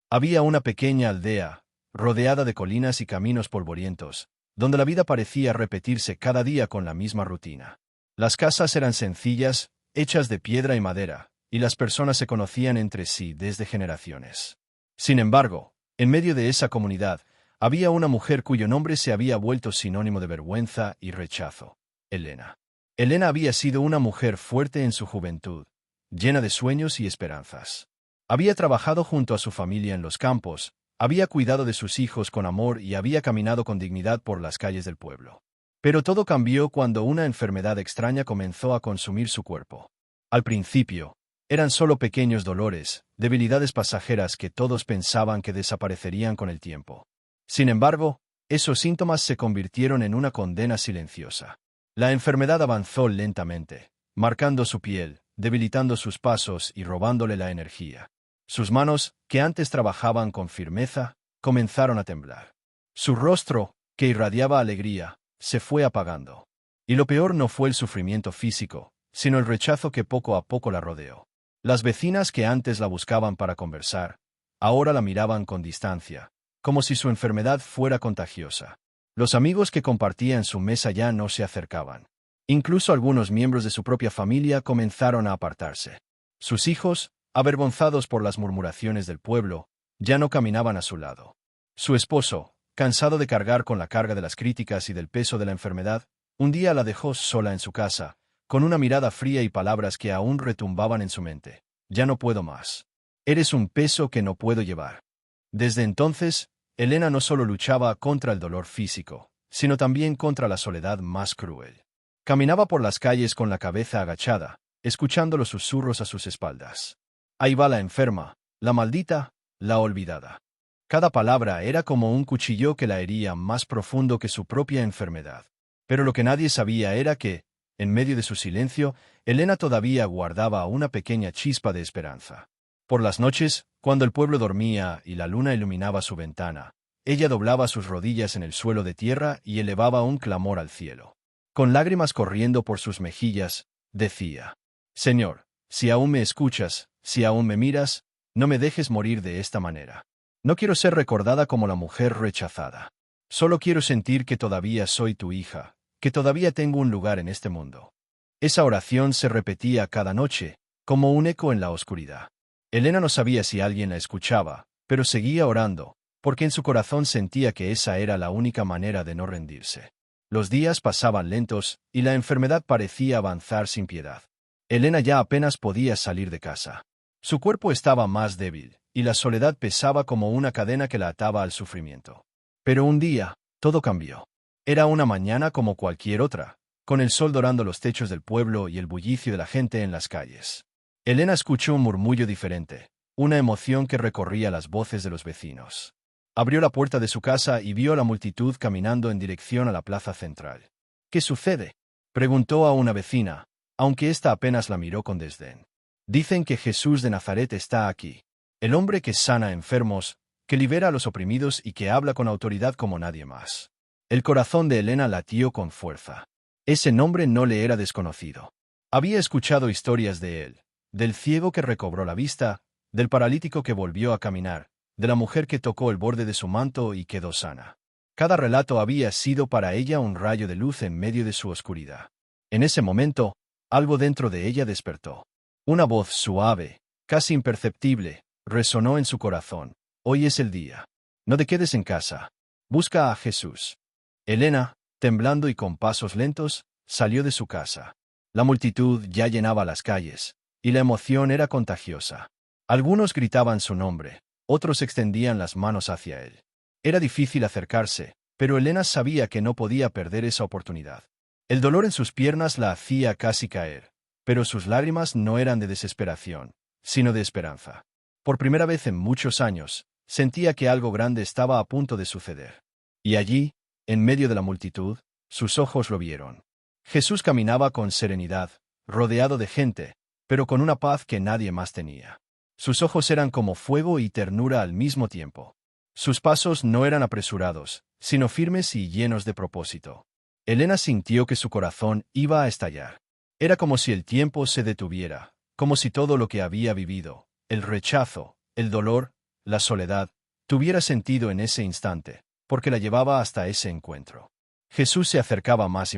Había una pequeña aldea, rodeada de colinas y caminos polvorientos, donde la vida parecía repetirse cada día con la misma rutina. Las casas eran sencillas, hechas de piedra y madera, y las personas se conocían entre sí desde generaciones. Sin embargo, en medio de esa comunidad, había una mujer cuyo nombre se había vuelto sinónimo de vergüenza y rechazo: Elena. Elena había sido una mujer fuerte en su juventud, llena de sueños y esperanzas. Había trabajado junto a su familia en los campos, había cuidado de sus hijos con amor y había caminado con dignidad por las calles del pueblo. Pero todo cambió cuando una enfermedad extraña comenzó a consumir su cuerpo. Al principio, eran solo pequeños dolores, debilidades pasajeras que todos pensaban que desaparecerían con el tiempo. Sin embargo, esos síntomas se convirtieron en una condena silenciosa. La enfermedad avanzó lentamente, marcando su piel, debilitando sus pasos y robándole la energía. Sus manos, que antes trabajaban con firmeza, comenzaron a temblar. Su rostro, que irradiaba alegría, se fue apagando. Y lo peor no fue el sufrimiento físico, sino el rechazo que poco a poco la rodeó. Las vecinas que antes la buscaban para conversar, ahora la miraban con distancia, como si su enfermedad fuera contagiosa. Los amigos que compartían su mesa ya no se acercaban. Incluso algunos miembros de su propia familia comenzaron a apartarse. Sus hijos, avergonzados por las murmuraciones del pueblo, ya no caminaban a su lado. Su esposo, cansado de cargar con la carga de las críticas y del peso de la enfermedad, un día la dejó sola en su casa, con una mirada fría y palabras que aún retumbaban en su mente. «Ya no puedo más. Eres un peso que no puedo llevar». Desde entonces, Elena no solo luchaba contra el dolor físico, sino también contra la soledad más cruel. Caminaba por las calles con la cabeza agachada, escuchando los susurros a sus espaldas. Ahí va la enferma, la maldita, la olvidada. Cada palabra era como un cuchillo que la hería más profundo que su propia enfermedad. Pero lo que nadie sabía era que, en medio de su silencio, Elena todavía guardaba una pequeña chispa de esperanza. Por las noches, cuando el pueblo dormía y la luna iluminaba su ventana, ella doblaba sus rodillas en el suelo de tierra y elevaba un clamor al cielo. Con lágrimas corriendo por sus mejillas, decía: «Señor, si aún me escuchas, si aún me miras, no me dejes morir de esta manera. No quiero ser recordada como la mujer rechazada. Solo quiero sentir que todavía soy tu hija, que todavía tengo un lugar en este mundo». Esa oración se repetía cada noche, como un eco en la oscuridad. Elena no sabía si alguien la escuchaba, pero seguía orando, porque en su corazón sentía que esa era la única manera de no rendirse. Los días pasaban lentos, y la enfermedad parecía avanzar sin piedad. Elena ya apenas podía salir de casa. Su cuerpo estaba más débil, y la soledad pesaba como una cadena que la ataba al sufrimiento. Pero un día, todo cambió. Era una mañana como cualquier otra, con el sol dorando los techos del pueblo y el bullicio de la gente en las calles. Elena escuchó un murmullo diferente, una emoción que recorría las voces de los vecinos. Abrió la puerta de su casa y vio a la multitud caminando en dirección a la plaza central. «¿Qué sucede?», preguntó a una vecina, aunque ésta apenas la miró con desdén. «Dicen que Jesús de Nazaret está aquí, el hombre que sana enfermos, que libera a los oprimidos y que habla con autoridad como nadie más». El corazón de Elena latió con fuerza. Ese nombre no le era desconocido. Había escuchado historias de él, del ciego que recobró la vista, del paralítico que volvió a caminar, de la mujer que tocó el borde de su manto y quedó sana. Cada relato había sido para ella un rayo de luz en medio de su oscuridad. En ese momento, algo dentro de ella despertó. Una voz suave, casi imperceptible, resonó en su corazón: «Hoy es el día. No te quedes en casa. Busca a Jesús». Elena, temblando y con pasos lentos, salió de su casa. La multitud ya llenaba las calles, y la emoción era contagiosa. Algunos gritaban su nombre, otros extendían las manos hacia él. Era difícil acercarse, pero Elena sabía que no podía perder esa oportunidad. El dolor en sus piernas la hacía casi caer, pero sus lágrimas no eran de desesperación, sino de esperanza. Por primera vez en muchos años, sentía que algo grande estaba a punto de suceder. Y allí, en medio de la multitud, sus ojos lo vieron. Jesús caminaba con serenidad, rodeado de gente, pero con una paz que nadie más tenía. Sus ojos eran como fuego y ternura al mismo tiempo. Sus pasos no eran apresurados, sino firmes y llenos de propósito. Elena sintió que su corazón iba a estallar. Era como si el tiempo se detuviera, como si todo lo que había vivido, el rechazo, el dolor, la soledad, tuviera sentido en ese instante, porque la llevaba hasta ese encuentro. Jesús se acercaba más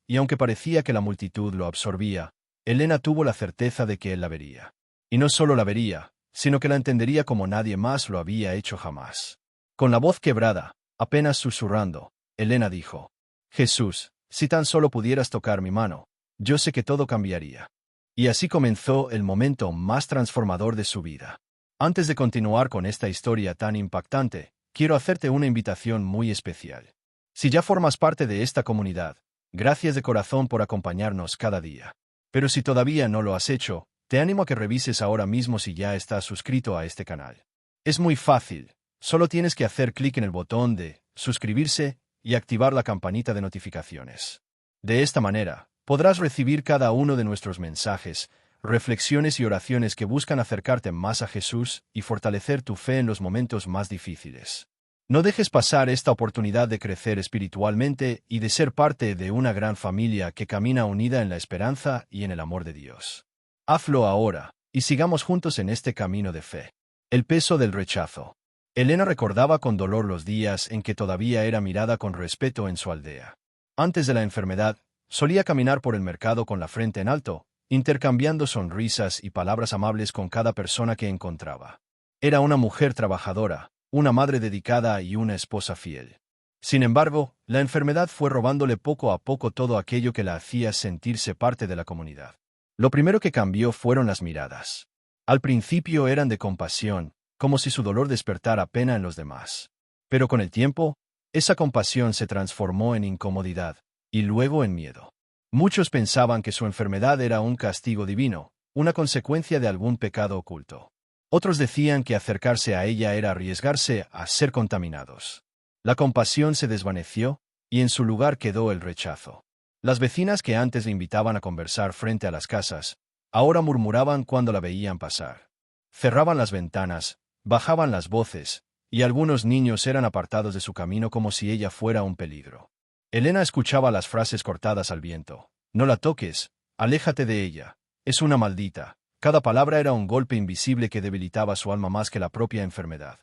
y aunque parecía que la multitud lo absorbía, Elena tuvo la certeza de que él la vería. Y no solo la vería, sino que la entendería como nadie más lo había hecho jamás. Con la voz quebrada, apenas susurrando, Elena dijo: «Jesús, si tan solo pudieras tocar mi mano, yo sé que todo cambiaría». Y así comenzó el momento más transformador de su vida. Antes de continuar con esta historia tan impactante, quiero hacerte una invitación muy especial. Si ya formas parte de esta comunidad, gracias de corazón por acompañarnos cada día. Pero si todavía no lo has hecho, te animo a que revises ahora mismo si ya estás suscrito a este canal. Es muy fácil, solo tienes que hacer clic en el botón de suscribirse y activar la campanita de notificaciones. De esta manera, podrás recibir cada uno de nuestros mensajes, reflexiones y oraciones que buscan acercarte más a Jesús y fortalecer tu fe en los momentos más difíciles. No dejes pasar esta oportunidad de crecer espiritualmente y de ser parte de una gran familia que camina unida en la esperanza y en el amor de Dios. Hazlo ahora, y sigamos juntos en este camino de fe. El peso del rechazo. Elena recordaba con dolor los días en que todavía era mirada con respeto en su aldea. Antes de la enfermedad, solía caminar por el mercado con la frente en alto, intercambiando sonrisas y palabras amables con cada persona que encontraba. Era una mujer trabajadora, una madre dedicada y una esposa fiel. Sin embargo, la enfermedad fue robándole poco a poco todo aquello que la hacía sentirse parte de la comunidad. Lo primero que cambió fueron las miradas. Al principio eran de compasión, como si su dolor despertara pena en los demás. Pero con el tiempo, esa compasión se transformó en incomodidad, y luego en miedo. Muchos pensaban que su enfermedad era un castigo divino, una consecuencia de algún pecado oculto. Otros decían que acercarse a ella era arriesgarse a ser contaminados. La compasión se desvaneció, y en su lugar quedó el rechazo. Las vecinas que antes le invitaban a conversar frente a las casas, ahora murmuraban cuando la veían pasar. Cerraban las ventanas, bajaban las voces, y algunos niños eran apartados de su camino como si ella fuera un peligro. Elena escuchaba las frases cortadas al viento. «No la toques, aléjate de ella, es una maldita». Cada palabra era un golpe invisible que debilitaba su alma más que la propia enfermedad.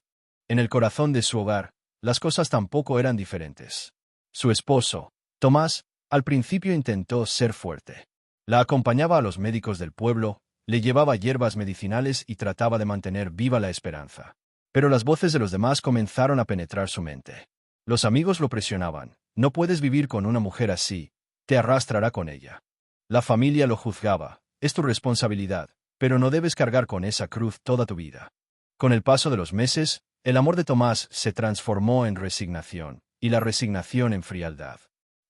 En el corazón de su hogar, las cosas tampoco eran diferentes. Su esposo, Tomás, al principio intentó ser fuerte. La acompañaba a los médicos del pueblo, le llevaba hierbas medicinales y trataba de mantener viva la esperanza. Pero las voces de los demás comenzaron a penetrar su mente. Los amigos lo presionaban. «No puedes vivir con una mujer así, te arrastrará con ella». La familia lo juzgaba. «Es tu responsabilidad, pero no debes cargar con esa cruz toda tu vida». Con el paso de los meses, el amor de Tomás se transformó en resignación, y la resignación en frialdad.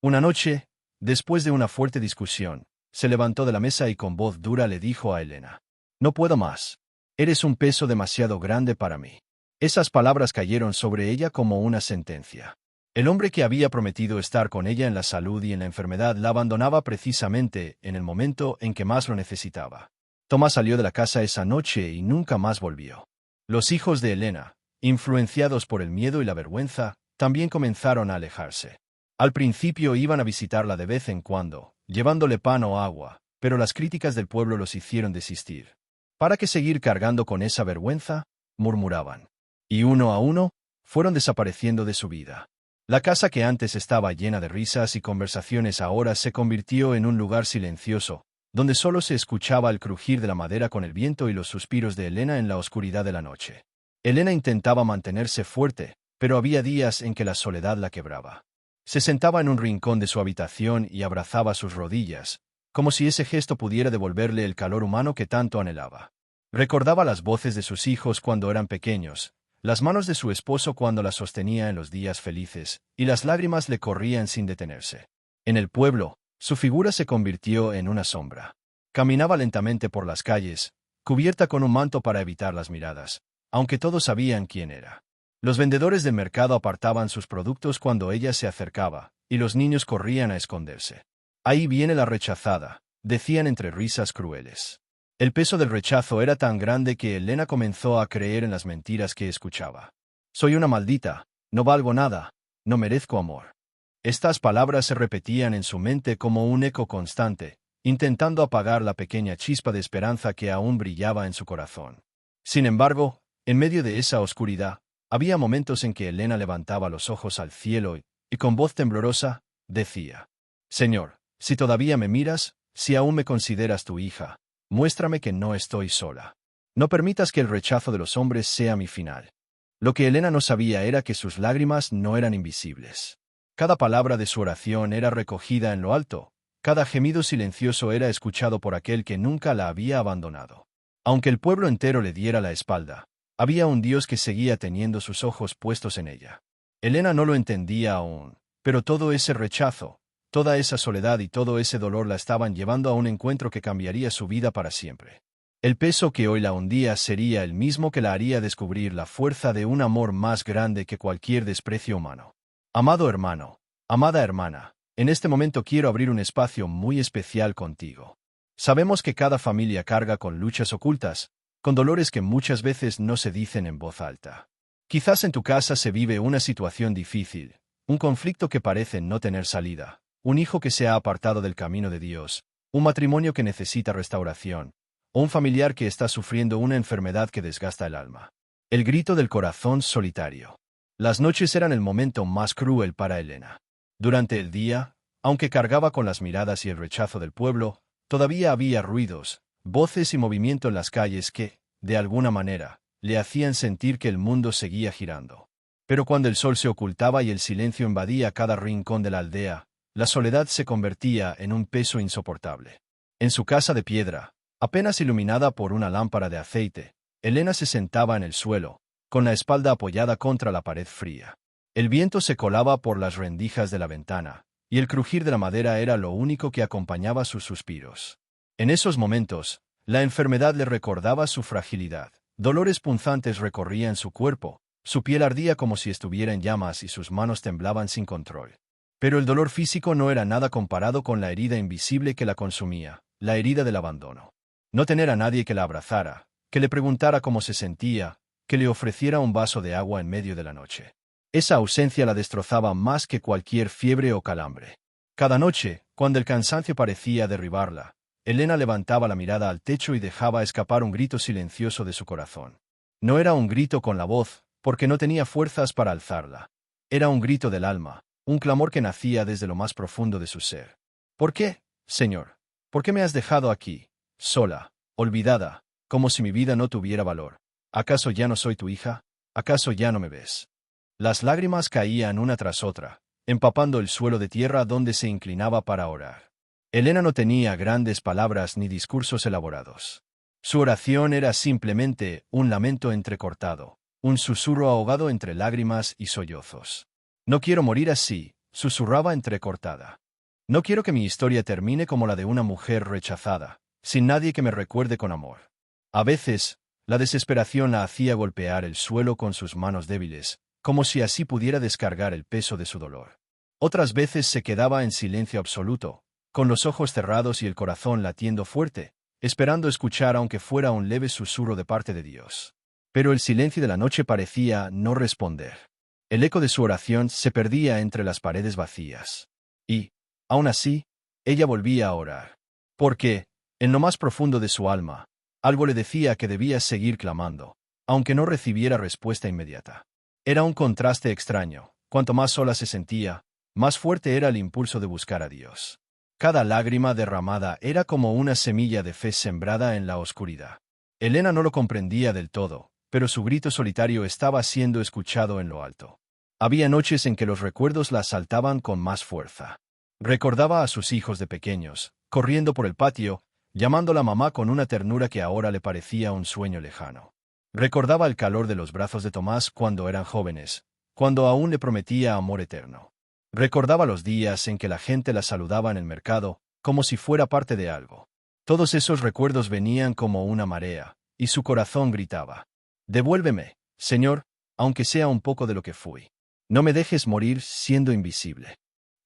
Una noche, después de una fuerte discusión, se levantó de la mesa y con voz dura le dijo a Elena: «No puedo más. Eres un peso demasiado grande para mí». Esas palabras cayeron sobre ella como una sentencia. El hombre que había prometido estar con ella en la salud y en la enfermedad la abandonaba precisamente en el momento en que más lo necesitaba. Tomás salió de la casa esa noche y nunca más volvió. Los hijos de Elena, influenciados por el miedo y la vergüenza, también comenzaron a alejarse. Al principio iban a visitarla de vez en cuando, llevándole pan o agua, pero las críticas del pueblo los hicieron desistir. «¿Para qué seguir cargando con esa vergüenza?», murmuraban. Y uno a uno, fueron desapareciendo de su vida. La casa que antes estaba llena de risas y conversaciones ahora se convirtió en un lugar silencioso, donde solo se escuchaba el crujir de la madera con el viento y los suspiros de Elena en la oscuridad de la noche. Elena intentaba mantenerse fuerte, pero había días en que la soledad la quebraba. Se sentaba en un rincón de su habitación y abrazaba sus rodillas, como si ese gesto pudiera devolverle el calor humano que tanto anhelaba. Recordaba las voces de sus hijos cuando eran pequeños, las manos de su esposo cuando la sostenía en los días felices, y las lágrimas le corrían sin detenerse. En el pueblo, su figura se convirtió en una sombra. Caminaba lentamente por las calles, cubierta con un manto para evitar las miradas, aunque todos sabían quién era. Los vendedores del mercado apartaban sus productos cuando ella se acercaba, y los niños corrían a esconderse. «Ahí viene la rechazada», decían entre risas crueles. El peso del rechazo era tan grande que Elena comenzó a creer en las mentiras que escuchaba. «Soy una maldita, no valgo nada, no merezco amor». Estas palabras se repetían en su mente como un eco constante, intentando apagar la pequeña chispa de esperanza que aún brillaba en su corazón. Sin embargo, En medio de esa oscuridad, había momentos en que Elena levantaba los ojos al cielo y con voz temblorosa, decía: Señor, si todavía me miras, si aún me consideras tu hija, muéstrame que no estoy sola. No permitas que el rechazo de los hombres sea mi final. Lo que Elena no sabía era que sus lágrimas no eran invisibles. Cada palabra de su oración era recogida en lo alto, cada gemido silencioso era escuchado por aquel que nunca la había abandonado. Aunque el pueblo entero le diera la espalda, había un Dios que seguía teniendo sus ojos puestos en ella. Elena no lo entendía aún, pero todo ese rechazo, toda esa soledad y todo ese dolor la estaban llevando a un encuentro que cambiaría su vida para siempre. El peso que hoy la hundía sería el mismo que la haría descubrir la fuerza de un amor más grande que cualquier desprecio humano. Amado hermano, amada hermana, en este momento quiero abrir un espacio muy especial contigo. Sabemos que cada familia carga con luchas ocultas, con dolores que muchas veces no se dicen en voz alta. Quizás en tu casa se vive una situación difícil, un conflicto que parece no tener salida, un hijo que se ha apartado del camino de Dios, un matrimonio que necesita restauración, o un familiar que está sufriendo una enfermedad que desgasta el alma. El grito del corazón solitario. Las noches eran el momento más cruel para Elena. Durante el día, aunque cargaba con las miradas y el rechazo del pueblo, todavía había ruidos, voces y movimiento en las calles que, de alguna manera, le hacían sentir que el mundo seguía girando. Pero cuando el sol se ocultaba y el silencio invadía cada rincón de la aldea, la soledad se convertía en un peso insoportable. En su casa de piedra, apenas iluminada por una lámpara de aceite, Elena se sentaba en el suelo, con la espalda apoyada contra la pared fría. El viento se colaba por las rendijas de la ventana, y el crujir de la madera era lo único que acompañaba sus suspiros. En esos momentos, la enfermedad le recordaba su fragilidad. Dolores punzantes recorrían su cuerpo, su piel ardía como si estuviera en llamas y sus manos temblaban sin control. Pero el dolor físico no era nada comparado con la herida invisible que la consumía, la herida del abandono. No tener a nadie que la abrazara, que le preguntara cómo se sentía, que le ofreciera un vaso de agua en medio de la noche. Esa ausencia la destrozaba más que cualquier fiebre o calambre. Cada noche, cuando el cansancio parecía derribarla, Elena levantaba la mirada al techo y dejaba escapar un grito silencioso de su corazón. No era un grito con la voz, porque no tenía fuerzas para alzarla. Era un grito del alma, un clamor que nacía desde lo más profundo de su ser. ¿Por qué, Señor? ¿Por qué me has dejado aquí, sola, olvidada, como si mi vida no tuviera valor? ¿Acaso ya no soy tu hija? ¿Acaso ya no me ves? Las lágrimas caían una tras otra, empapando el suelo de tierra donde se inclinaba para orar. Elena no tenía grandes palabras ni discursos elaborados. Su oración era simplemente un lamento entrecortado, un susurro ahogado entre lágrimas y sollozos. No quiero morir así, susurraba entrecortada. No quiero que mi historia termine como la de una mujer rechazada, sin nadie que me recuerde con amor. A veces, la desesperación la hacía golpear el suelo con sus manos débiles, como si así pudiera descargar el peso de su dolor. Otras veces se quedaba en silencio absoluto, con los ojos cerrados y el corazón latiendo fuerte, esperando escuchar aunque fuera un leve susurro de parte de Dios. Pero el silencio de la noche parecía no responder. El eco de su oración se perdía entre las paredes vacías. Y, aún así, ella volvía a orar. Porque, en lo más profundo de su alma, algo le decía que debía seguir clamando, aunque no recibiera respuesta inmediata. Era un contraste extraño. Cuanto más sola se sentía, más fuerte era el impulso de buscar a Dios. Cada lágrima derramada era como una semilla de fe sembrada en la oscuridad. Elena no lo comprendía del todo, pero su grito solitario estaba siendo escuchado en lo alto. Había noches en que los recuerdos la asaltaban con más fuerza. Recordaba a sus hijos de pequeños, corriendo por el patio, llamándola mamá con una ternura que ahora le parecía un sueño lejano. Recordaba el calor de los brazos de Tomás cuando eran jóvenes, cuando aún le prometía amor eterno. Recordaba los días en que la gente la saludaba en el mercado, como si fuera parte de algo. Todos esos recuerdos venían como una marea, y su corazón gritaba: «Devuélveme, Señor, aunque sea un poco de lo que fui. No me dejes morir siendo invisible».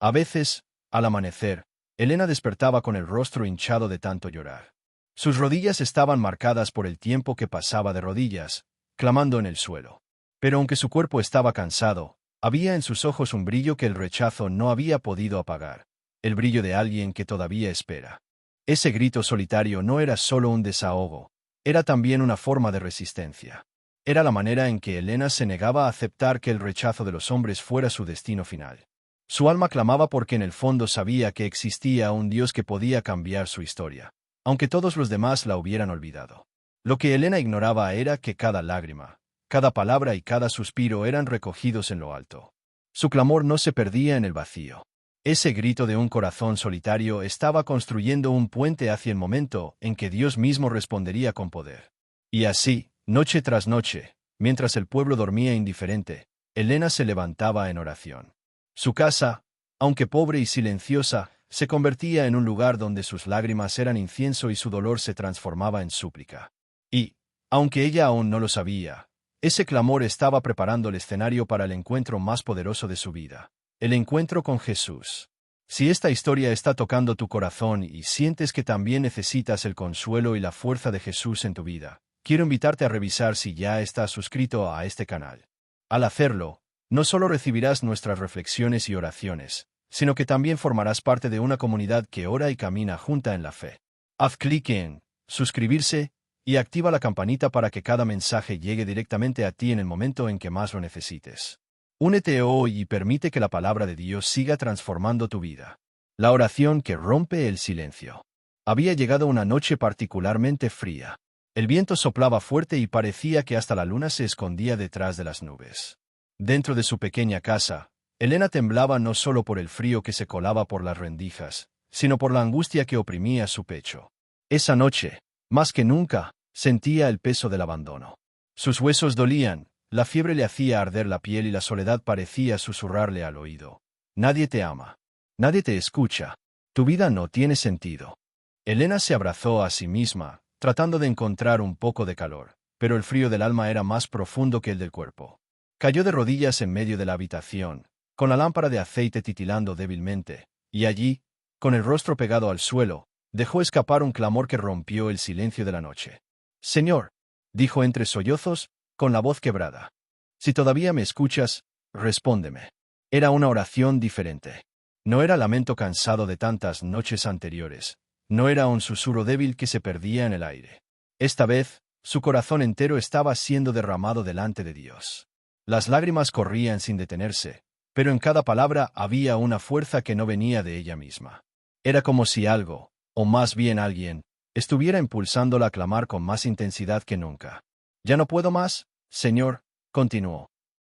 A veces, al amanecer, Elena despertaba con el rostro hinchado de tanto llorar. Sus rodillas estaban marcadas por el tiempo que pasaba de rodillas, clamando en el suelo. Pero aunque su cuerpo estaba cansado, había en sus ojos un brillo que el rechazo no había podido apagar, el brillo de alguien que todavía espera. Ese grito solitario no era solo un desahogo, era también una forma de resistencia. Era la manera en que Elena se negaba a aceptar que el rechazo de los hombres fuera su destino final. Su alma clamaba porque en el fondo sabía que existía un Dios que podía cambiar su historia, aunque todos los demás la hubieran olvidado. Lo que Elena ignoraba era que cada lágrima, cada palabra y cada suspiro eran recogidos en lo alto. Su clamor no se perdía en el vacío. Ese grito de un corazón solitario estaba construyendo un puente hacia el momento en que Dios mismo respondería con poder. Y así, noche tras noche, mientras el pueblo dormía indiferente, Elena se levantaba en oración. Su casa, aunque pobre y silenciosa, se convertía en un lugar donde sus lágrimas eran incienso y su dolor se transformaba en súplica. Y, aunque ella aún no lo sabía, ese clamor estaba preparando el escenario para el encuentro más poderoso de su vida, el encuentro con Jesús. Si esta historia está tocando tu corazón y sientes que también necesitas el consuelo y la fuerza de Jesús en tu vida, quiero invitarte a revisar si ya estás suscrito a este canal. Al hacerlo, no solo recibirás nuestras reflexiones y oraciones, sino que también formarás parte de una comunidad que ora y camina junta en la fe. Haz clic en suscribirse y activa la campanita para que cada mensaje llegue directamente a ti en el momento en que más lo necesites. Únete hoy y permite que la palabra de Dios siga transformando tu vida. La oración que rompe el silencio. Había llegado una noche particularmente fría. El viento soplaba fuerte y parecía que hasta la luna se escondía detrás de las nubes. Dentro de su pequeña casa, Elena temblaba no solo por el frío que se colaba por las rendijas, sino por la angustia que oprimía su pecho. Esa noche, más que nunca, sentía el peso del abandono. Sus huesos dolían, la fiebre le hacía arder la piel y la soledad parecía susurrarle al oído. Nadie te ama. Nadie te escucha. Tu vida no tiene sentido. Elena se abrazó a sí misma, tratando de encontrar un poco de calor, pero el frío del alma era más profundo que el del cuerpo. Cayó de rodillas en medio de la habitación, con la lámpara de aceite titilando débilmente, y allí, con el rostro pegado al suelo, dejó escapar un clamor que rompió el silencio de la noche. Señor, dijo entre sollozos, con la voz quebrada. Si todavía me escuchas, respóndeme. Era una oración diferente. No era lamento cansado de tantas noches anteriores. No era un susurro débil que se perdía en el aire. Esta vez, su corazón entero estaba siendo derramado delante de Dios. Las lágrimas corrían sin detenerse, pero en cada palabra había una fuerza que no venía de ella misma. Era como si algo, o más bien alguien, estuviera impulsándola a clamar con más intensidad que nunca. «Ya no puedo más, Señor», continuó.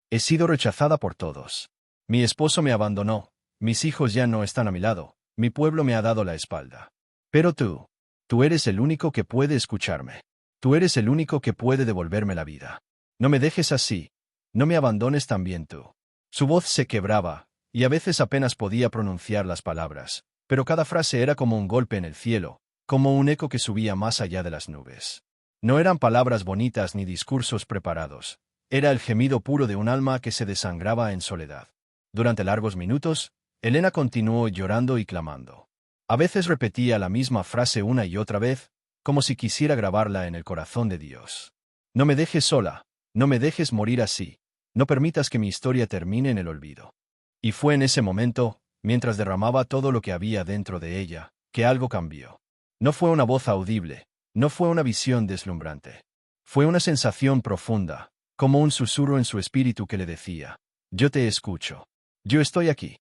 «He sido rechazada por todos. Mi esposo me abandonó, mis hijos ya no están a mi lado, mi pueblo me ha dado la espalda. Pero tú eres el único que puede escucharme. Tú eres el único que puede devolverme la vida. No me dejes así. No me abandones también tú». Su voz se quebraba, y a veces apenas podía pronunciar las palabras, pero cada frase era como un golpe en el cielo, como un eco que subía más allá de las nubes. No eran palabras bonitas ni discursos preparados. Era el gemido puro de un alma que se desangraba en soledad. Durante largos minutos, Elena continuó llorando y clamando. A veces repetía la misma frase una y otra vez, como si quisiera grabarla en el corazón de Dios. «No me dejes sola, no me dejes morir así, no permitas que mi historia termine en el olvido». Y fue en ese momento, mientras derramaba todo lo que había dentro de ella, que algo cambió. No fue una voz audible, no fue una visión deslumbrante. Fue una sensación profunda, como un susurro en su espíritu que le decía: «Yo te escucho. Yo estoy aquí».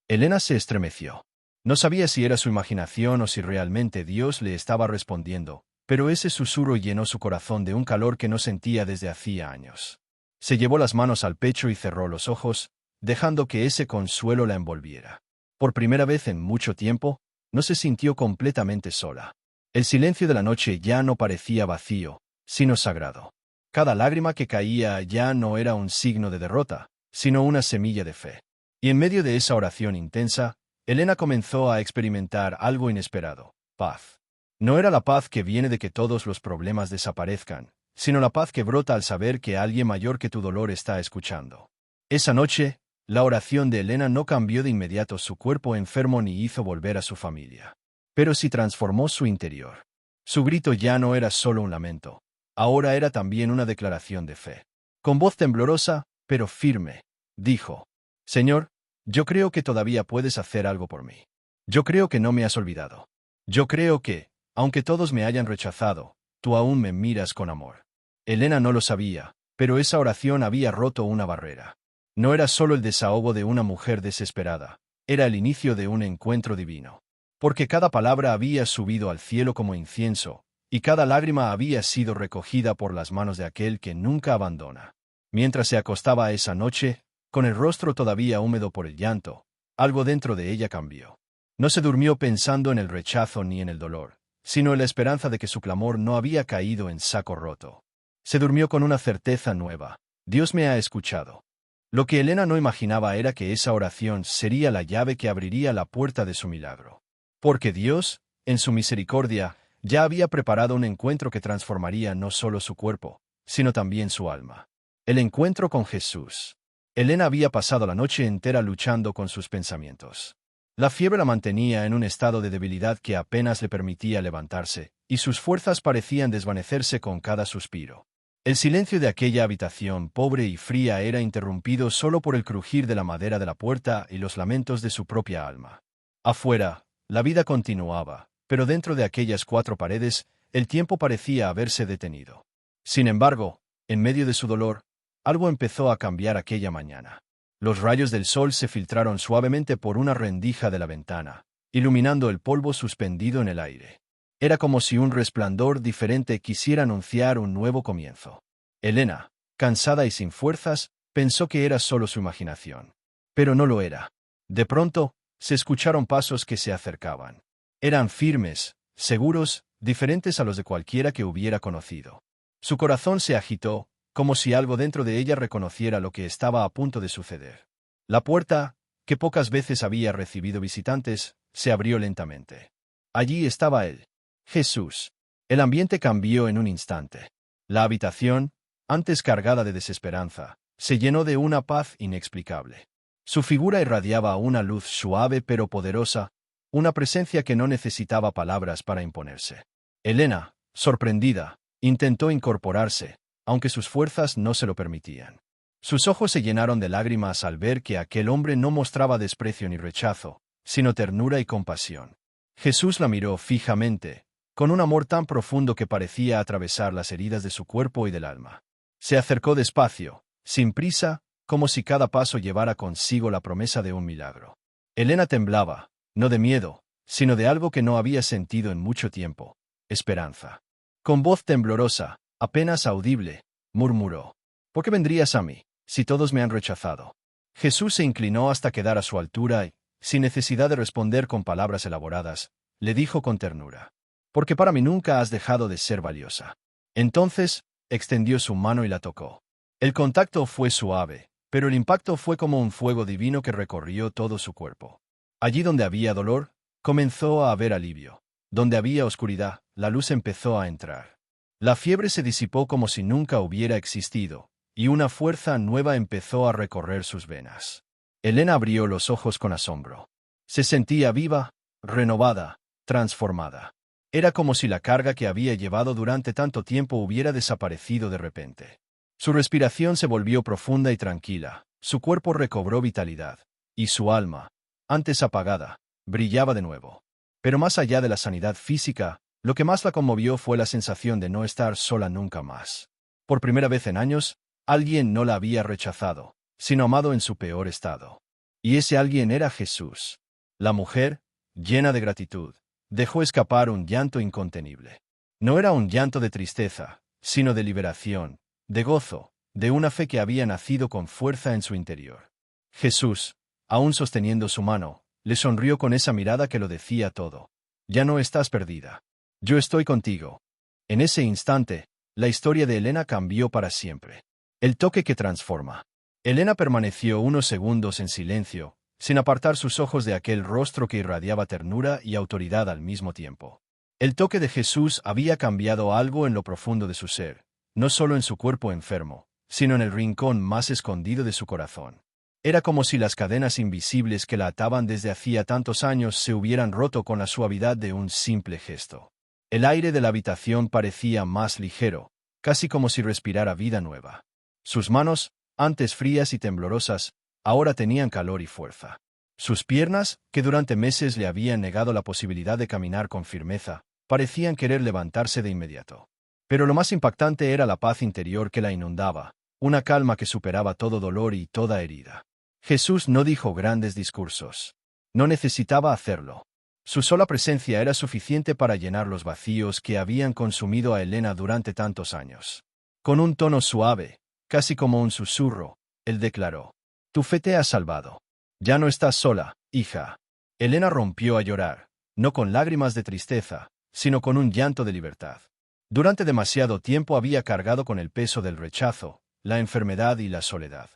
Elena se estremeció. No sabía si era su imaginación o si realmente Dios le estaba respondiendo, pero ese susurro llenó su corazón de un calor que no sentía desde hacía años. Se llevó las manos al pecho y cerró los ojos, dejando que ese consuelo la envolviera. Por primera vez en mucho tiempo, no se sintió completamente sola. El silencio de la noche ya no parecía vacío, sino sagrado. Cada lágrima que caía ya no era un signo de derrota, sino una semilla de fe. Y en medio de esa oración intensa, Elena comenzó a experimentar algo inesperado: paz. No era la paz que viene de que todos los problemas desaparezcan, sino la paz que brota al saber que alguien mayor que tu dolor está escuchando. Esa noche, la oración de Elena no cambió de inmediato su cuerpo enfermo ni hizo volver a su familia. Pero sí transformó su interior. Su grito ya no era solo un lamento, ahora era también una declaración de fe. Con voz temblorosa, pero firme, dijo: «Señor, yo creo que todavía puedes hacer algo por mí. Yo creo que no me has olvidado. Yo creo que, aunque todos me hayan rechazado, tú aún me miras con amor». Elena no lo sabía, Pero esa oración había roto una barrera. No era solo el desahogo de una mujer desesperada, era el inicio de un encuentro divino. Porque cada palabra había subido al cielo como incienso, y cada lágrima había sido recogida por las manos de aquel que nunca abandona. Mientras se acostaba esa noche, con el rostro todavía húmedo por el llanto, algo dentro de ella cambió. No se durmió pensando en el rechazo ni en el dolor, sino en la esperanza de que su clamor no había caído en saco roto. Se durmió con una certeza nueva: Dios me ha escuchado. Lo que Elena no imaginaba era que esa oración sería la llave que abriría la puerta de su milagro. Porque Dios, en su misericordia, ya había preparado un encuentro que transformaría no solo su cuerpo, sino también su alma. El encuentro con Jesús. Elena había pasado la noche entera luchando con sus pensamientos. La fiebre la mantenía en un estado de debilidad que apenas le permitía levantarse, y sus fuerzas parecían desvanecerse con cada suspiro. El silencio de aquella habitación pobre y fría era interrumpido solo por el crujir de la madera de la puerta y los lamentos de su propia alma. Afuera, la vida continuaba, pero dentro de aquellas cuatro paredes, el tiempo parecía haberse detenido. Sin embargo, en medio de su dolor, algo empezó a cambiar aquella mañana. Los rayos del sol se filtraron suavemente por una rendija de la ventana, iluminando el polvo suspendido en el aire. Era como si un resplandor diferente quisiera anunciar un nuevo comienzo. Elena, cansada y sin fuerzas, pensó que era solo su imaginación. Pero no lo era. De pronto, se escucharon pasos que se acercaban. Eran firmes, seguros, diferentes a los de cualquiera que hubiera conocido. Su corazón se agitó, como si algo dentro de ella reconociera lo que estaba a punto de suceder. La puerta, que pocas veces había recibido visitantes, se abrió lentamente. Allí estaba él, Jesús. El ambiente cambió en un instante. La habitación, antes cargada de desesperanza, se llenó de una paz inexplicable. Su figura irradiaba una luz suave pero poderosa, una presencia que no necesitaba palabras para imponerse. Elena, sorprendida, intentó incorporarse, aunque sus fuerzas no se lo permitían. Sus ojos se llenaron de lágrimas al ver que aquel hombre no mostraba desprecio ni rechazo, sino ternura y compasión. Jesús la miró fijamente, con un amor tan profundo que parecía atravesar las heridas de su cuerpo y del alma. Se acercó despacio, sin prisa, como si cada paso llevara consigo la promesa de un milagro. Elena temblaba, no de miedo, sino de algo que no había sentido en mucho tiempo: esperanza. Con voz temblorosa, apenas audible, murmuró: ¿por qué vendrías a mí, si todos me han rechazado? Jesús se inclinó hasta quedar a su altura y, sin necesidad de responder con palabras elaboradas, le dijo con ternura: porque para mí nunca has dejado de ser valiosa. Entonces, extendió su mano y la tocó. El contacto fue suave, pero el impacto fue como un fuego divino que recorrió todo su cuerpo. Allí donde había dolor, comenzó a haber alivio. Donde había oscuridad, la luz empezó a entrar. La fiebre se disipó como si nunca hubiera existido, y una fuerza nueva empezó a recorrer sus venas. Elena abrió los ojos con asombro. Se sentía viva, renovada, transformada. Era como si la carga que había llevado durante tanto tiempo hubiera desaparecido de repente. Su respiración se volvió profunda y tranquila, su cuerpo recobró vitalidad, y su alma, antes apagada, brillaba de nuevo. Pero más allá de la sanidad física, lo que más la conmovió fue la sensación de no estar sola nunca más. Por primera vez en años, alguien no la había rechazado, sino amado en su peor estado. Y ese alguien era Jesús. La mujer, llena de gratitud, dejó escapar un llanto incontenible. No era un llanto de tristeza, sino de liberación, de gozo, de una fe que había nacido con fuerza en su interior. Jesús, aún sosteniendo su mano, le sonrió con esa mirada que lo decía todo: ya no estás perdida. Yo estoy contigo. En ese instante, la historia de Elena cambió para siempre. El toque que transforma. Elena permaneció unos segundos en silencio, sin apartar sus ojos de aquel rostro que irradiaba ternura y autoridad al mismo tiempo. El toque de Jesús había cambiado algo en lo profundo de su ser, no solo en su cuerpo enfermo, sino en el rincón más escondido de su corazón. Era como si las cadenas invisibles que la ataban desde hacía tantos años se hubieran roto con la suavidad de un simple gesto. El aire de la habitación parecía más ligero, casi como si respirara vida nueva. Sus manos, antes frías y temblorosas, ahora tenían calor y fuerza. Sus piernas, que durante meses le habían negado la posibilidad de caminar con firmeza, parecían querer levantarse de inmediato. Pero lo más impactante era la paz interior que la inundaba, una calma que superaba todo dolor y toda herida. Jesús no dijo grandes discursos. No necesitaba hacerlo. Su sola presencia era suficiente para llenar los vacíos que habían consumido a Elena durante tantos años. Con un tono suave, casi como un susurro, él declaró: «Tu fe te ha salvado. Ya no estás sola, hija». Elena rompió a llorar, no con lágrimas de tristeza, sino con un llanto de libertad. Durante demasiado tiempo había cargado con el peso del rechazo, la enfermedad y la soledad.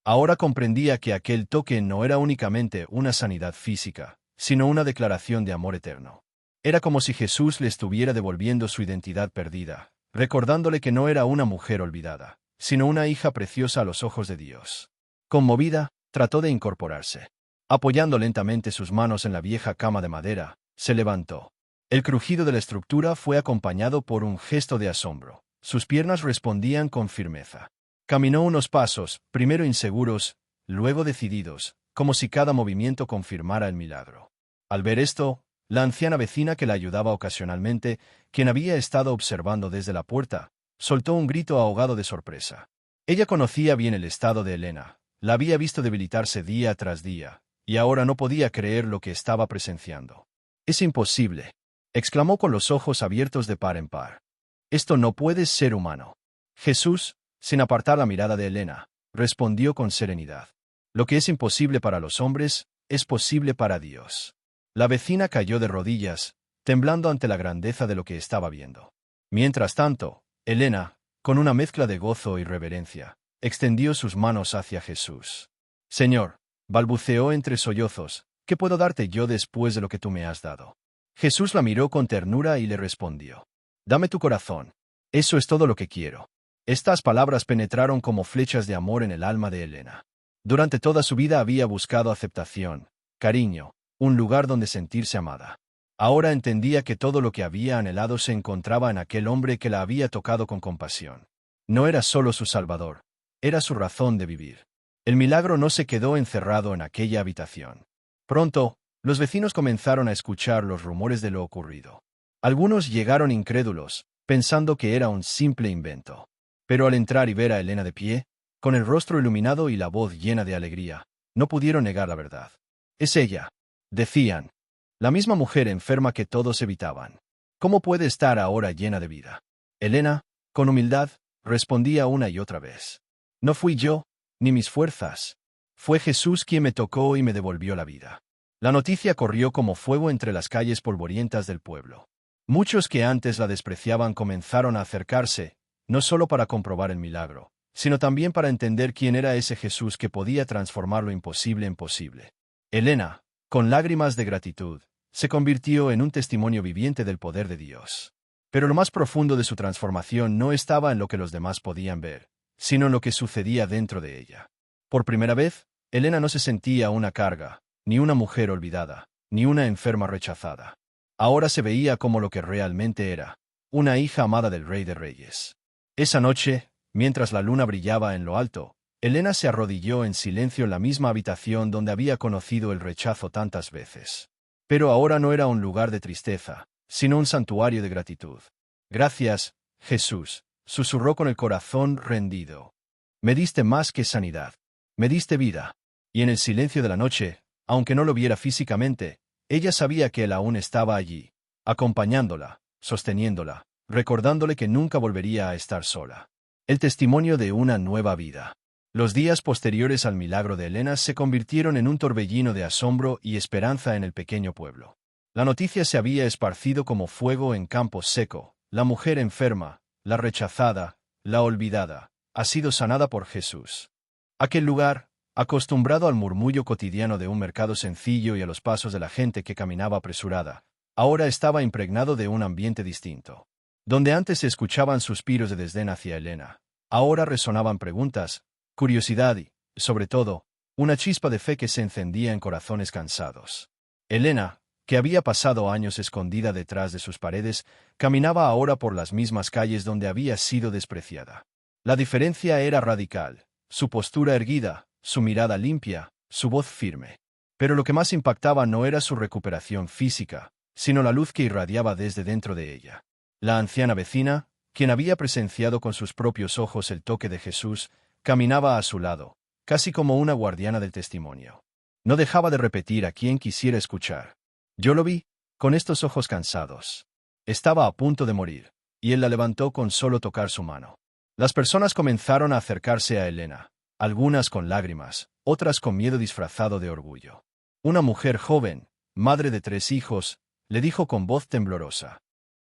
Ahora comprendía que aquel toque no era únicamente una sanidad física, sino una declaración de amor eterno. Era como si Jesús le estuviera devolviendo su identidad perdida, recordándole que no era una mujer olvidada, sino una hija preciosa a los ojos de Dios. Conmovida, trató de incorporarse. Apoyando lentamente sus manos en la vieja cama de madera, se levantó. El crujido de la estructura fue acompañado por un gesto de asombro. Sus piernas respondían con firmeza. Caminó unos pasos, primero inseguros, luego decididos, como si cada movimiento confirmara el milagro. Al ver esto, la anciana vecina que la ayudaba ocasionalmente, quien había estado observando desde la puerta, soltó un grito ahogado de sorpresa. Ella conocía bien el estado de Elena, la había visto debilitarse día tras día, y ahora no podía creer lo que estaba presenciando. «Es imposible», exclamó con los ojos abiertos de par en par. «Esto no puede ser humano». Jesús, sin apartar la mirada de Elena, respondió con serenidad: «Lo que es imposible para los hombres, es posible para Dios». La vecina cayó de rodillas, temblando ante la grandeza de lo que estaba viendo. Mientras tanto, Elena, con una mezcla de gozo y reverencia, extendió sus manos hacia Jesús. «Señor», balbuceó entre sollozos, «¿qué puedo darte yo después de lo que tú me has dado?». Jesús la miró con ternura y le respondió: «Dame tu corazón. Eso es todo lo que quiero». Estas palabras penetraron como flechas de amor en el alma de Elena. Durante toda su vida había buscado aceptación, cariño, un lugar donde sentirse amada. Ahora entendía que todo lo que había anhelado se encontraba en aquel hombre que la había tocado con compasión. No era solo su salvador, era su razón de vivir. El milagro no se quedó encerrado en aquella habitación. Pronto, los vecinos comenzaron a escuchar los rumores de lo ocurrido. Algunos llegaron incrédulos, pensando que era un simple invento. Pero al entrar y ver a Elena de pie, con el rostro iluminado y la voz llena de alegría, no pudieron negar la verdad. «Es ella», decían. «La misma mujer enferma que todos evitaban. ¿Cómo puede estar ahora llena de vida?». Elena, con humildad, respondía una y otra vez: «No fui yo, ni mis fuerzas. Fue Jesús quien me tocó y me devolvió la vida». La noticia corrió como fuego entre las calles polvorientas del pueblo. Muchos que antes la despreciaban comenzaron a acercarse, no solo para comprobar el milagro, sino también para entender quién era ese Jesús que podía transformar lo imposible en posible. Elena, con lágrimas de gratitud, se convirtió en un testimonio viviente del poder de Dios. Pero lo más profundo de su transformación no estaba en lo que los demás podían ver, sino en lo que sucedía dentro de ella. Por primera vez, Elena no se sentía una carga, ni una mujer olvidada, ni una enferma rechazada. Ahora se veía como lo que realmente era, una hija amada del Rey de Reyes. Esa noche, mientras la luna brillaba en lo alto, Elena se arrodilló en silencio en la misma habitación donde había conocido el rechazo tantas veces. Pero ahora no era un lugar de tristeza, sino un santuario de gratitud. «Gracias, Jesús», susurró con el corazón rendido. «Me diste más que sanidad. Me diste vida». Y en el silencio de la noche, aunque no lo viera físicamente, ella sabía que él aún estaba allí, acompañándola, sosteniéndola, recordándole que nunca volvería a estar sola. El testimonio de una nueva vida. Los días posteriores al milagro de Elena se convirtieron en un torbellino de asombro y esperanza en el pequeño pueblo. La noticia se había esparcido como fuego en campo seco: la mujer enferma, la rechazada, la olvidada, ha sido sanada por Jesús. Aquel lugar, acostumbrado al murmullo cotidiano de un mercado sencillo y a los pasos de la gente que caminaba apresurada, ahora estaba impregnado de un ambiente distinto. Donde antes se escuchaban suspiros de desdén hacia Elena, ahora resonaban preguntas, curiosidad y, sobre todo, una chispa de fe que se encendía en corazones cansados. Elena, que había pasado años escondida detrás de sus paredes, caminaba ahora por las mismas calles donde había sido despreciada. La diferencia era radical: su postura erguida, su mirada limpia, su voz firme. Pero lo que más impactaba no era su recuperación física, sino la luz que irradiaba desde dentro de ella. La anciana vecina, quien había presenciado con sus propios ojos el toque de Jesús, caminaba a su lado, casi como una guardiana del testimonio. No dejaba de repetir a quien quisiera escuchar. Yo lo vi, con estos ojos cansados. Estaba a punto de morir, y él la levantó con solo tocar su mano. Las personas comenzaron a acercarse a Elena, algunas con lágrimas, otras con miedo disfrazado de orgullo. Una mujer joven, madre de 3 hijos, le dijo con voz temblorosa: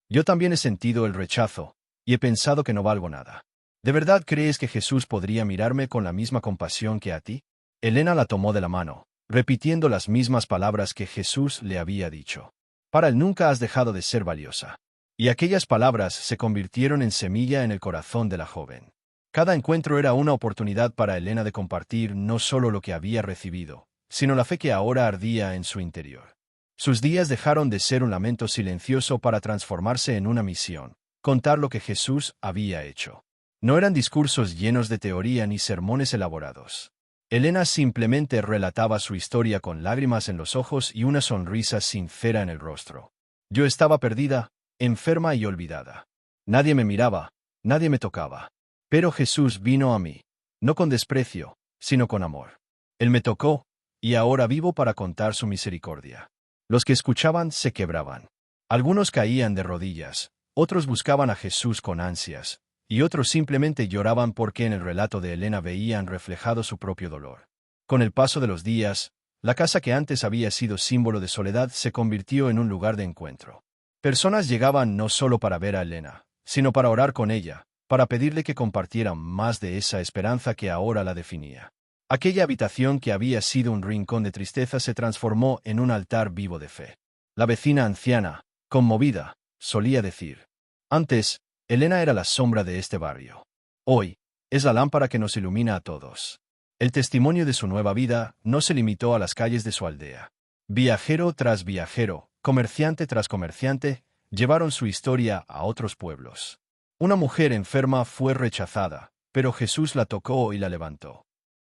«Yo también he sentido el rechazo, y he pensado que no valgo nada. ¿De verdad crees que Jesús podría mirarme con la misma compasión que a ti?» Elena la tomó de la mano, repitiendo las mismas palabras que Jesús le había dicho. «Para él nunca has dejado de ser valiosa». Y aquellas palabras se convirtieron en semilla en el corazón de la joven. Cada encuentro era una oportunidad para Elena de compartir no solo lo que había recibido, sino la fe que ahora ardía en su interior. Sus días dejaron de ser un lamento silencioso para transformarse en una misión: contar lo que Jesús había hecho. No eran discursos llenos de teoría ni sermones elaborados. Elena simplemente relataba su historia con lágrimas en los ojos y una sonrisa sincera en el rostro. Yo estaba perdida, enferma y olvidada. Nadie me miraba, nadie me tocaba. Pero Jesús vino a mí, no con desprecio, sino con amor. Él me tocó, y ahora vivo para contar su misericordia. Los que escuchaban se quebraban. Algunos caían de rodillas, otros buscaban a Jesús con ansias, y otros simplemente lloraban porque en el relato de Elena veían reflejado su propio dolor. Con el paso de los días, la casa que antes había sido símbolo de soledad se convirtió en un lugar de encuentro. Personas llegaban no solo para ver a Elena, sino para orar con ella, para pedirle que compartiera más de esa esperanza que ahora la definía. Aquella habitación que había sido un rincón de tristeza se transformó en un altar vivo de fe. La vecina anciana, conmovida, solía decir: «Antes, Elena era la sombra de este barrio. Hoy, es la lámpara que nos ilumina a todos». El testimonio de su nueva vida no se limitó a las calles de su aldea. Viajero tras viajero, comerciante tras comerciante, llevaron su historia a otros pueblos. Una mujer enferma fue rechazada, pero Jesús la tocó y la levantó.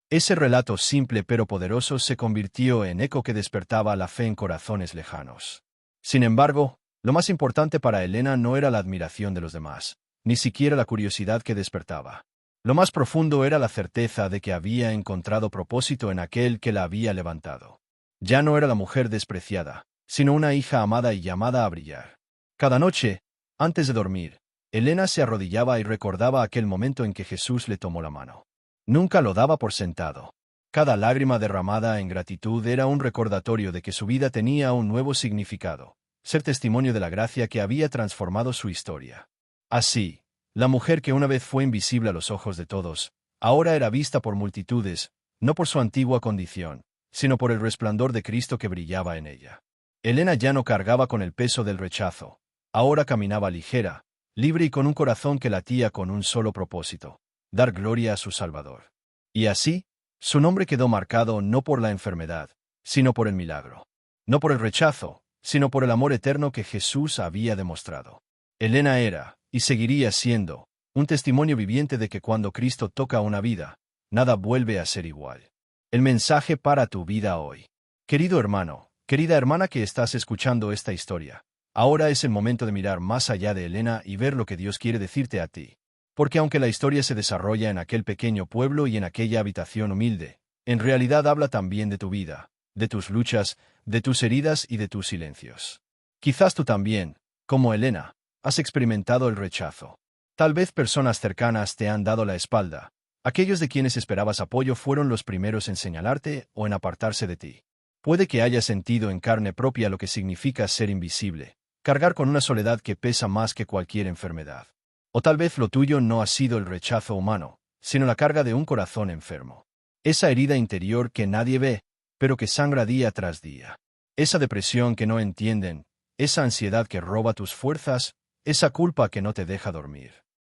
Ese relato simple pero poderoso se convirtió en eco que despertaba la fe en corazones lejanos. Sin embargo, lo más importante para Elena no era la admiración de los demás, ni siquiera la curiosidad que despertaba. Lo más profundo era la certeza de que había encontrado propósito en aquel que la había levantado. Ya no era la mujer despreciada, sino una hija amada y llamada a brillar. Cada noche, antes de dormir, Elena se arrodillaba y recordaba aquel momento en que Jesús le tomó la mano. Nunca lo daba por sentado. Cada lágrima derramada en gratitud era un recordatorio de que su vida tenía un nuevo significado, ser testimonio de la gracia que había transformado su historia. Así, la mujer que una vez fue invisible a los ojos de todos, ahora era vista por multitudes, no por su antigua condición, sino por el resplandor de Cristo que brillaba en ella. Elena ya no cargaba con el peso del rechazo, ahora caminaba ligera, libre y con un corazón que latía con un solo propósito: dar gloria a su Salvador. Y así, su nombre quedó marcado no por la enfermedad, sino por el milagro. No por el rechazo, sino por el amor eterno que Jesús había demostrado. Elena era, y seguiría siendo, un testimonio viviente de que cuando Cristo toca una vida, nada vuelve a ser igual. El mensaje para tu vida hoy. Querido hermano, querida hermana que estás escuchando esta historia, ahora es el momento de mirar más allá de Elena y ver lo que Dios quiere decirte a ti. Porque aunque la historia se desarrolla en aquel pequeño pueblo y en aquella habitación humilde, en realidad habla también de tu vida, de tus luchas, de tus heridas y de tus silencios. Quizás tú también, como Elena, has experimentado el rechazo. Tal vez personas cercanas te han dado la espalda. Aquellos de quienes esperabas apoyo fueron los primeros en señalarte o en apartarse de ti. Puede que hayas sentido en carne propia lo que significa ser invisible, cargar con una soledad que pesa más que cualquier enfermedad. O tal vez lo tuyo no ha sido el rechazo humano, sino la carga de un corazón enfermo. Esa herida interior que nadie ve, pero que sangra día tras día. Esa depresión que no entienden, esa ansiedad que roba tus fuerzas, esa culpa que no te deja dormir.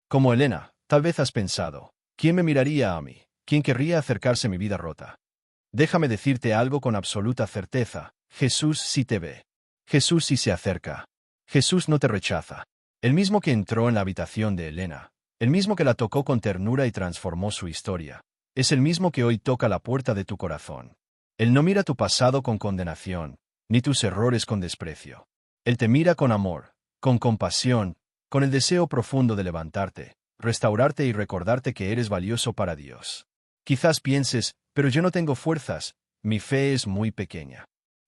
Como Elena, tal vez has pensado: ¿quién me miraría a mí? ¿Quién querría acercarse a mi vida rota? Déjame decirte algo con absoluta certeza: Jesús sí te ve. Jesús sí se acerca. Jesús no te rechaza. El mismo que entró en la habitación de Elena, el mismo que la tocó con ternura y transformó su historia, es el mismo que hoy toca la puerta de tu corazón. Él no mira tu pasado con condenación, ni tus errores con desprecio. Él te mira con amor, con compasión, con el deseo profundo de levantarte, restaurarte y recordarte que eres valioso para Dios. Quizás pienses, pero yo no tengo fuerzas, mi fe es muy pequeña.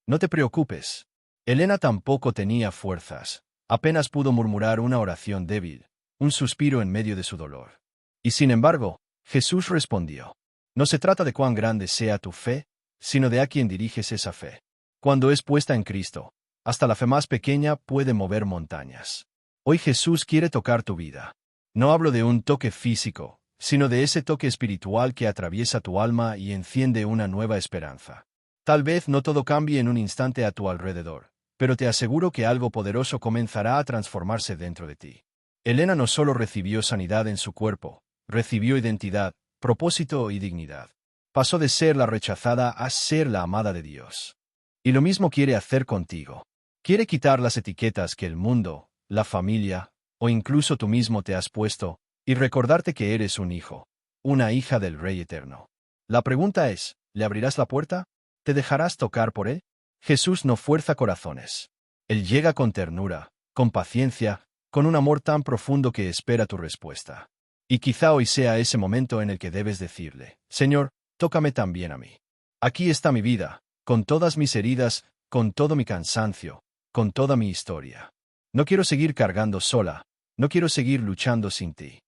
No te preocupes. Elena tampoco tenía fuerzas. Apenas pudo murmurar una oración débil, un suspiro en medio de su dolor. Y sin embargo, Jesús respondió: no se trata de cuán grande sea tu fe, sino de a quién diriges esa fe. Cuando es puesta en Cristo, hasta la fe más pequeña puede mover montañas. Hoy Jesús quiere tocar tu vida. No hablo de un toque físico, sino de ese toque espiritual que atraviesa tu alma y enciende una nueva esperanza. Tal vez no todo cambie en un instante a tu alrededor, pero te aseguro que algo poderoso comenzará a transformarse dentro de ti. Elena no solo recibió sanidad en su cuerpo, recibió identidad, propósito y dignidad. Pasó de ser la rechazada a ser la amada de Dios. Y lo mismo quiere hacer contigo. Quiere quitar las etiquetas que el mundo, la familia, o incluso tú mismo te has puesto, y recordarte que eres un hijo, una hija del Rey Eterno. La pregunta es, ¿le abrirás la puerta? ¿Te dejarás tocar por él? Jesús no fuerza corazones. Él llega con ternura, con paciencia, con un amor tan profundo que espera tu respuesta. Y quizá hoy sea ese momento en el que debes decirle: Señor, tócame también a mí. Aquí está mi vida, con todas mis heridas, con todo mi cansancio, con toda mi historia. No quiero seguir cargando sola, no quiero seguir luchando sin ti.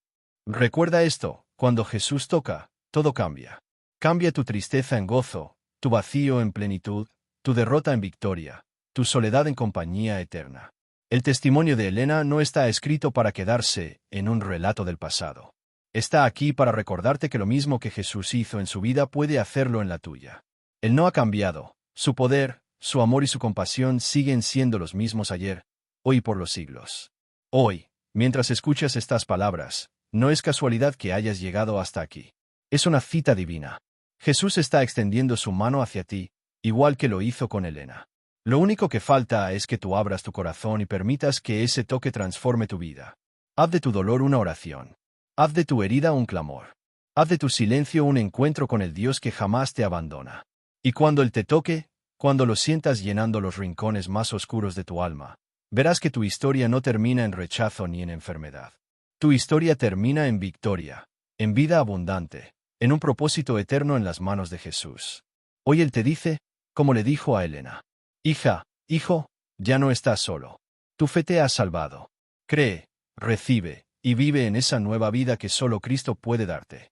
Recuerda esto: cuando Jesús toca, todo cambia. Cambia tu tristeza en gozo, tu vacío en plenitud, tu derrota en victoria, tu soledad en compañía eterna. El testimonio de Elena no está escrito para quedarse en un relato del pasado. Está aquí para recordarte que lo mismo que Jesús hizo en su vida puede hacerlo en la tuya. Él no ha cambiado. Su poder, su amor y su compasión siguen siendo los mismos ayer, hoy y por los siglos. Hoy, mientras escuchas estas palabras, no es casualidad que hayas llegado hasta aquí. Es una cita divina. Jesús está extendiendo su mano hacia ti, igual que lo hizo con Elena. Lo único que falta es que tú abras tu corazón y permitas que ese toque transforme tu vida. Haz de tu dolor una oración. Haz de tu herida un clamor. Haz de tu silencio un encuentro con el Dios que jamás te abandona. Y cuando Él te toque, cuando lo sientas llenando los rincones más oscuros de tu alma, verás que tu historia no termina en rechazo ni en enfermedad. Tu historia termina en victoria, en vida abundante, en un propósito eterno en las manos de Jesús. Hoy Él te dice, como le dijo a Elena: hija, hijo, ya no estás solo. Tu fe te ha salvado. Cree, recibe, y vive en esa nueva vida que solo Cristo puede darte.